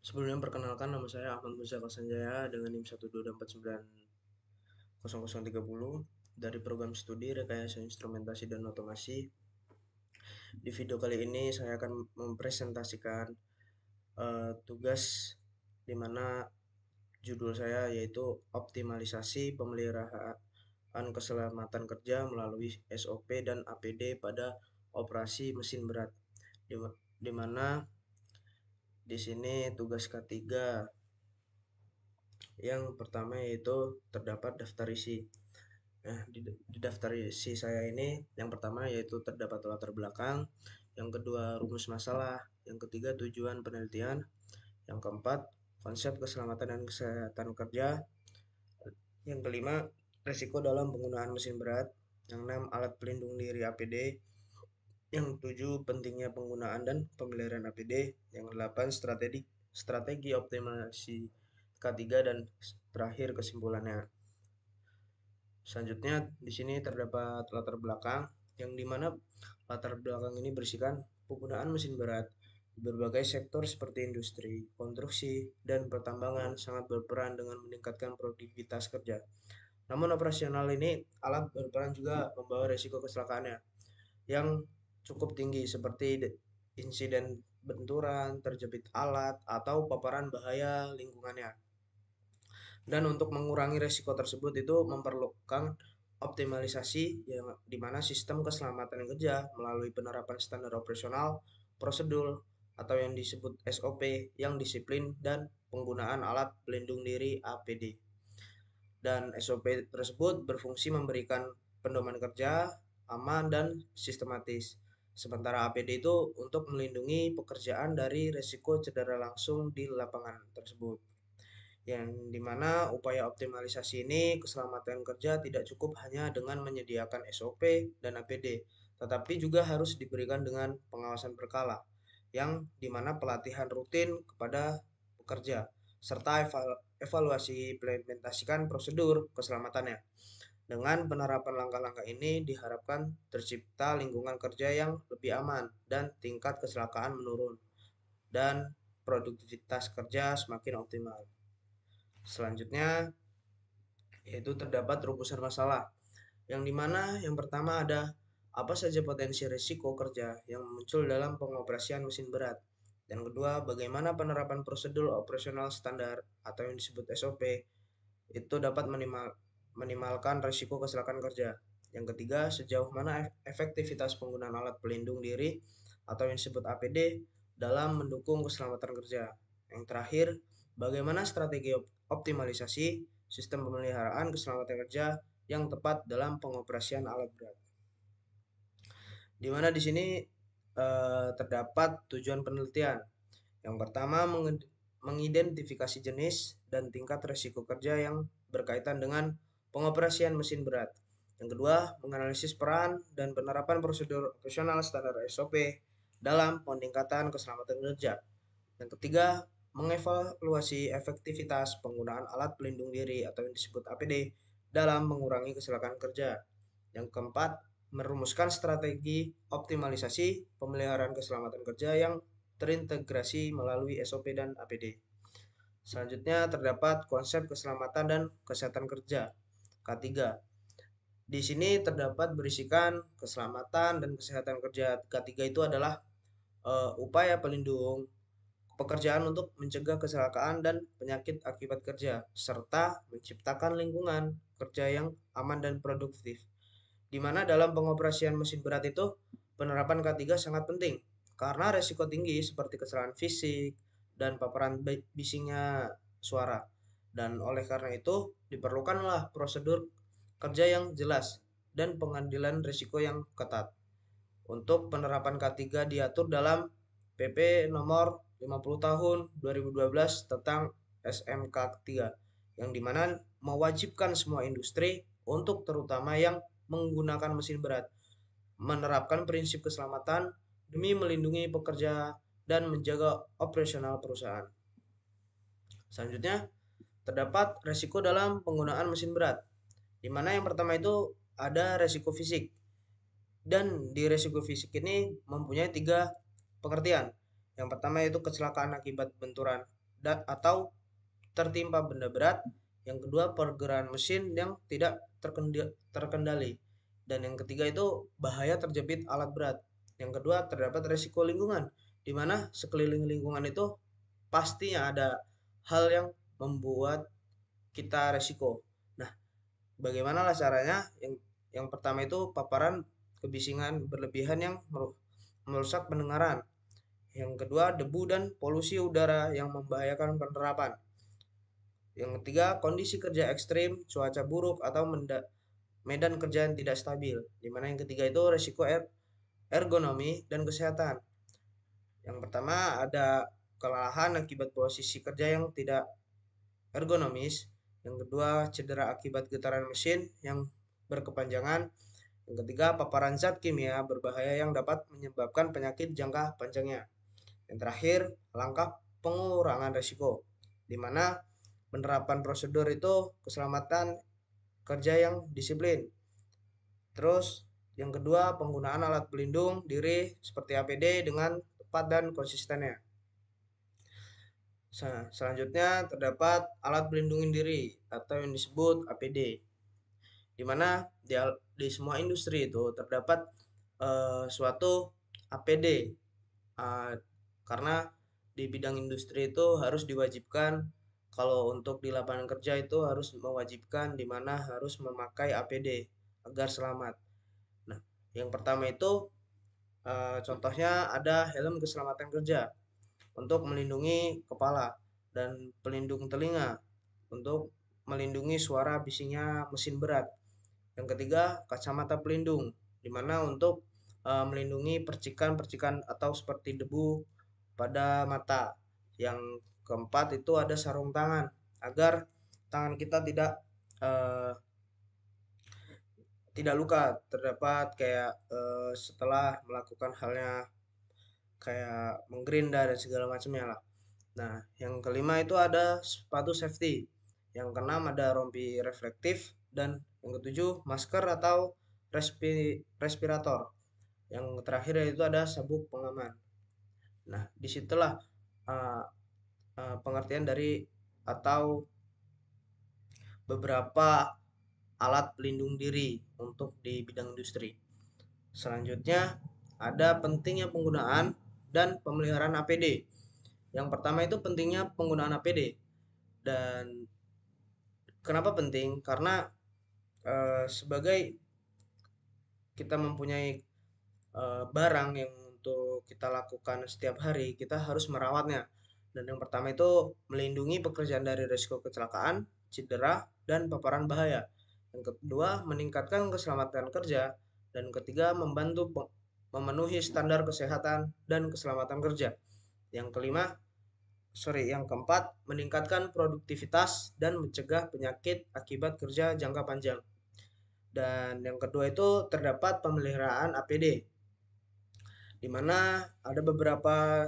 Sebelumnya perkenalkan, nama saya Ahmad Muzaka Sanjaya dengan NIM 1289030 dari program studi Rekayasa Instrumentasi dan Otomasi. Di video kali ini saya akan mempresentasikan tugas di mana judul saya yaitu optimalisasi pemeliharaan keselamatan kerja melalui SOP dan APD pada operasi mesin berat. Di mana di sini tugas ketiga yang pertama yaitu terdapat daftar isi. Nah, di daftar isi saya ini yang pertama yaitu terdapat latar belakang, yang kedua rumus masalah, yang ketiga tujuan penelitian, yang keempat konsep keselamatan dan kesehatan kerja, yang kelima resiko dalam penggunaan mesin berat, yang enam alat pelindung diri APD, yang tujuh pentingnya penggunaan dan pemeliharaan APD, yang delapan strategi optimasi K3 dan terakhir kesimpulannya. Selanjutnya di sini terdapat latar belakang yang dimana latar belakang ini berisikan penggunaan mesin berat di berbagai sektor seperti industri, konstruksi, dan pertambangan sangat berperan dengan meningkatkan produktivitas kerja. Namun operasional ini alat berperan juga membawa risiko kecelakaannya yang cukup tinggi seperti insiden benturan, terjepit alat, atau paparan bahaya lingkungannya. Dan untuk mengurangi resiko tersebut itu memerlukan optimalisasi yang dimana sistem keselamatan kerja melalui penerapan standar operasional, prosedur, atau yang disebut SOP yang disiplin dan penggunaan alat pelindung diri APD. Dan SOP tersebut berfungsi memberikan pedoman kerja aman dan sistematis. Sementara APD itu untuk melindungi pekerjaan dari resiko cedera langsung di lapangan tersebut, yang dimana upaya optimalisasi ini keselamatan kerja tidak cukup hanya dengan menyediakan SOP dan APD, tetapi juga harus diberikan dengan pengawasan berkala, yang dimana pelatihan rutin kepada pekerja, serta evaluasi implementasikan prosedur keselamatannya. Dengan penerapan langkah-langkah ini diharapkan tercipta lingkungan kerja yang lebih aman dan tingkat kecelakaan menurun dan produktivitas kerja semakin optimal. Selanjutnya yaitu terdapat rumusan masalah, yang dimana yang pertama ada apa saja potensi risiko kerja yang muncul dalam pengoperasian mesin berat. Yang kedua, bagaimana penerapan prosedur operasional standar atau yang disebut SOP itu dapat minimalkan risiko kecelakaan kerja. Yang ketiga, sejauh mana efektivitas penggunaan alat pelindung diri atau yang disebut APD dalam mendukung keselamatan kerja. Yang terakhir, bagaimana strategi optimalisasi sistem pemeliharaan keselamatan kerja yang tepat dalam pengoperasian alat berat. Di mana di sini terdapat tujuan penelitian. Yang pertama, mengidentifikasi jenis dan tingkat risiko kerja yang berkaitan dengan pengoperasian mesin berat. Yang kedua, menganalisis peran dan penerapan prosedur operasional standar SOP dalam peningkatan keselamatan kerja. Yang ketiga, mengevaluasi efektivitas penggunaan alat pelindung diri atau yang disebut APD dalam mengurangi kecelakaan kerja. Yang keempat, merumuskan strategi optimalisasi pemeliharaan keselamatan kerja yang terintegrasi melalui SOP dan APD. Selanjutnya terdapat konsep keselamatan dan kesehatan kerja K3. Di sini terdapat berisikan keselamatan dan kesehatan kerja K3 itu adalah upaya pelindung pekerjaan untuk mencegah kecelakaan dan penyakit akibat kerja, serta menciptakan lingkungan kerja yang aman dan produktif. Di mana dalam pengoperasian mesin berat itu penerapan K3 sangat penting karena resiko tinggi seperti kecelakaan fisik dan paparan bisingnya suara. Dan oleh karena itu diperlukanlah prosedur kerja yang jelas dan pengambilan risiko yang ketat. Untuk penerapan K3 diatur dalam PP nomor 50 tahun 2012 tentang SMK 3, yang dimana mewajibkan semua industri untuk terutama yang menggunakan mesin berat menerapkan prinsip keselamatan demi melindungi pekerja dan menjaga operasional perusahaan. Selanjutnya terdapat resiko dalam penggunaan mesin berat, di mana yang pertama itu ada resiko fisik. Dan di resiko fisik ini mempunyai tiga pengertian. Yang pertama yaitu kecelakaan akibat benturan atau tertimpa benda berat. Yang kedua, pergerakan mesin yang tidak terkendali. Dan yang ketiga itu bahaya terjepit alat berat. Yang kedua, terdapat resiko lingkungan, di mana sekeliling lingkungan itu pastinya ada hal yang membuat kita resiko. Nah, bagaimana lah caranya? Yang pertama itu paparan kebisingan berlebihan yang merusak pendengaran. Yang kedua, debu dan polusi udara yang membahayakan penerapan. Yang ketiga, kondisi kerja ekstrim, cuaca buruk, atau medan kerja yang tidak stabil. Dimana yang ketiga itu resiko ergonomi dan kesehatan. Yang pertama ada kelelahan akibat posisi kerja yang tidak ergonomis. Yang kedua, cedera akibat getaran mesin yang berkepanjangan. Yang ketiga, paparan zat kimia berbahaya yang dapat menyebabkan penyakit jangka panjangnya. Yang terakhir, langkah pengurangan risiko, di mana penerapan prosedur itu keselamatan kerja yang disiplin. Terus, yang kedua, penggunaan alat pelindung diri seperti APD dengan tepat dan konsistennya. Selanjutnya terdapat alat pelindung diri atau yang disebut APD, di mana di semua industri itu terdapat suatu APD, karena di bidang industri itu harus diwajibkan. Kalau untuk di lapangan kerja itu harus mewajibkan, di mana harus memakai APD agar selamat. Nah, yang pertama itu contohnya ada helm keselamatan kerja untuk melindungi kepala, dan pelindung telinga untuk melindungi suara bisingnya mesin berat. Yang ketiga, kacamata pelindung, di mana untuk melindungi percikan-percikan atau seperti debu pada mata. Yang keempat itu ada sarung tangan, agar tangan kita eh, tidak luka terdapat kayak setelah melakukan halnya kayak menggerinda dan segala macamnya lah. Nah, yang kelima itu ada sepatu safety. Yang keenam ada rompi reflektif, dan yang ketujuh masker atau respirator. Yang terakhir yaitu ada sabuk pengaman. Nah, disitulah uh, pengertian dari atau beberapa alat pelindung diri untuk di bidang industri. Selanjutnya ada pentingnya penggunaan dan pemeliharaan APD. Yang pertama itu pentingnya penggunaan APD. Dan kenapa penting? Karena sebagai kita mempunyai barang yang untuk kita lakukan setiap hari, kita harus merawatnya. Dan yang pertama itu melindungi pekerjaan dari risiko kecelakaan, cedera, dan paparan bahaya. Yang kedua, meningkatkan keselamatan kerja. Dan ketiga, membantu memenuhi standar kesehatan dan keselamatan kerja. Yang kelima, yang keempat, meningkatkan produktivitas dan mencegah penyakit akibat kerja jangka panjang. Dan yang kedua itu terdapat pemeliharaan APD, di mana ada beberapa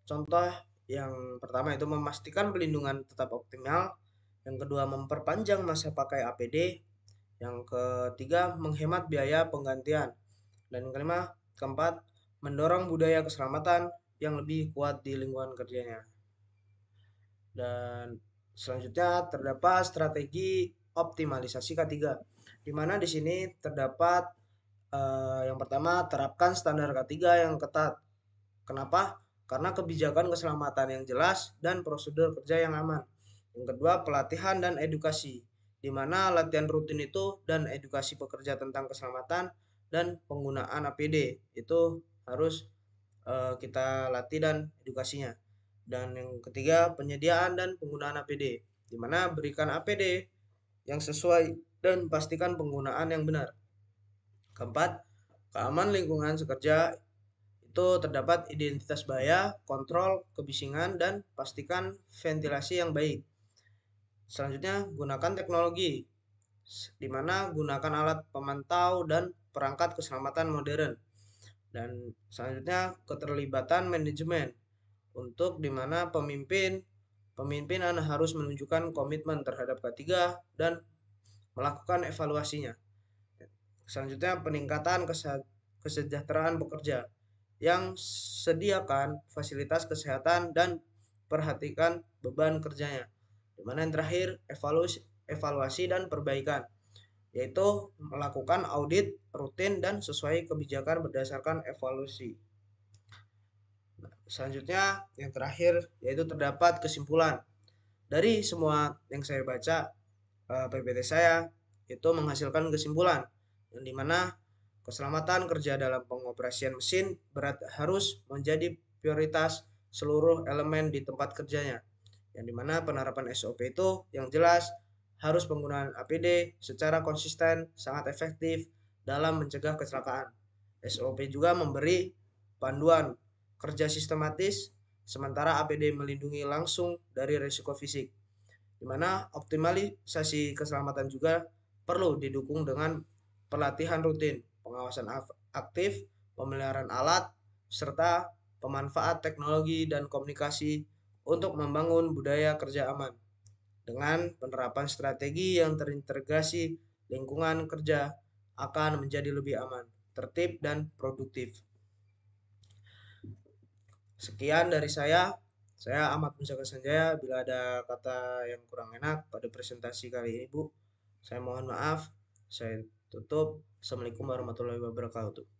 contoh. Yang pertama itu memastikan pelindungan tetap optimal. Yang kedua, memperpanjang masa pakai APD. Yang ketiga, menghemat biaya penggantian. Dan yang kelima, keempat, mendorong budaya keselamatan yang lebih kuat di lingkungan kerjanya. Dan selanjutnya terdapat strategi optimalisasi K3, di mana di sini terdapat yang pertama, terapkan standar K3 yang ketat. Kenapa? Karena kebijakan keselamatan yang jelas dan prosedur kerja yang aman. Yang kedua, pelatihan dan edukasi, di mana latihan rutin itu dan edukasi pekerja tentang keselamatan dan penggunaan APD itu harus kita latih dan edukasinya. Dan yang ketiga, penyediaan dan penggunaan APD, di mana berikan APD yang sesuai dan pastikan penggunaan yang benar. Keempat, keamanan lingkungan bekerja itu terdapat identitas bahaya, kontrol kebisingan, dan pastikan ventilasi yang baik. Selanjutnya, gunakan teknologi, di mana gunakan alat pemantau dan perangkat keselamatan modern. Dan selanjutnya, keterlibatan manajemen, untuk di mana pemimpinan harus menunjukkan komitmen terhadap K3 dan melakukan evaluasinya. Selanjutnya, peningkatan kesejahteraan pekerja, yang sediakan fasilitas kesehatan dan memperhatikan beban kerjanya. Di mana yang terakhir, evaluasi dan perbaikan, yaitu melakukan audit rutin dan sesuai kebijakan berdasarkan evaluasi. Selanjutnya, yang terakhir, yaitu terdapat kesimpulan. Dari semua yang saya baca, PPT saya itu menghasilkan kesimpulan yang dimana keselamatan kerja dalam pengoperasian mesin berat harus menjadi prioritas seluruh elemen di tempat kerjanya, yang dimana penerapan SOP itu yang jelas harus penggunaan APD secara konsisten sangat efektif dalam mencegah kecelakaan. SOP juga memberi panduan kerja sistematis, sementara APD melindungi langsung dari risiko fisik, di mana optimalisasi keselamatan juga perlu didukung dengan pelatihan rutin, pengawasan aktif, pemeliharaan alat, serta pemanfaat teknologi dan komunikasi untuk membangun budaya kerja aman. Dengan penerapan strategi yang terintegrasi, lingkungan kerja akan menjadi lebih aman, tertib, dan produktif. Sekian dari saya. Saya Ahmad Musaka Sanjaya. Bila ada kata yang kurang enak pada presentasi kali ini, Bu, saya mohon maaf. Saya tutup. Assalamualaikum warahmatullahi wabarakatuh.